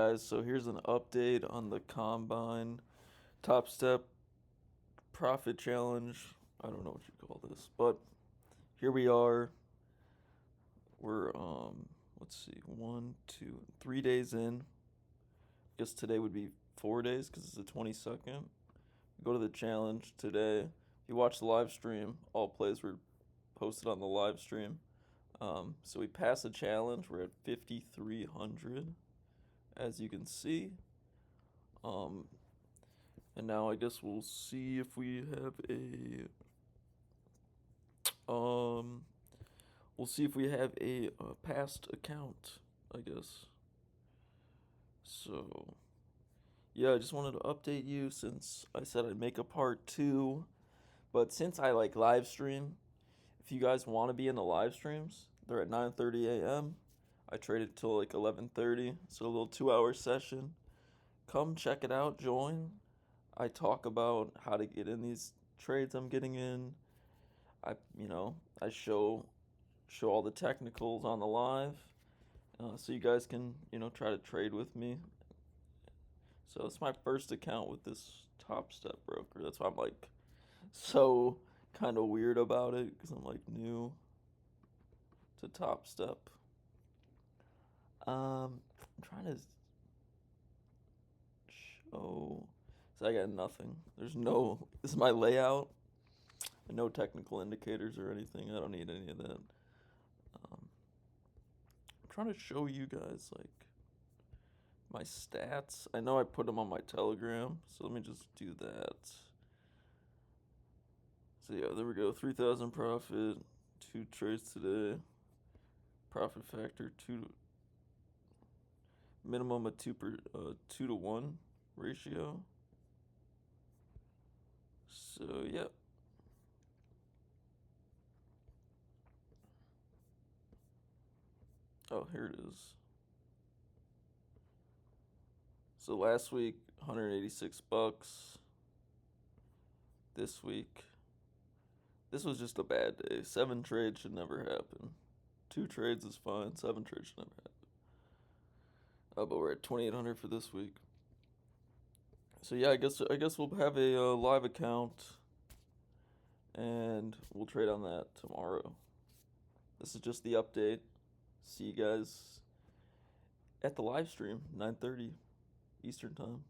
Guys, so here's an update on the Combine Top Step Profit Challenge. I don't know what you call this, but here we are. We're let's see, 3 days in. I guess today would be 4 days because it's the 22nd. Go to the challenge today. If you watch the live stream, all plays were posted on the live stream. So we passed the challenge. We're at 5,300, as you can see. And now I guess we'll see if we have um a past account, I guess. So yeah, I just wanted to update you since I said I'd make a part two. But since I like live stream, if you guys want to be in the live streams, they're at 9:30 a.m. I trade it till like 11:30, so a little 2-hour session. Come check it out, join. I talk about how to get in these trades I'm getting in. I show all the technicals on the live, so you guys can try to trade with me. So it's my first account with this Top Step broker. That's why I'm like so kind of weird about it because I'm like new to Top Step. I'm trying to show. So I got nothing. This is my layout. No technical indicators or anything. I don't need any of that. I'm trying to show you guys like my stats. I know I put them on my Telegram, so let me just do that. So yeah, there we go. 3,000 profit, 2 trades today. Profit factor minimum a 2 to 1 ratio. So yeah. Oh, here it is. So last week, 186 bucks. This week, this was just a bad day. 7 trades should never happen. 2 trades is fine. 7 trades should never happen. But we're at 2,800 for this week. So yeah, I guess we'll have a live account, and we'll trade on that tomorrow. This is just the update. See you guys at the live stream, 9:30 Eastern time.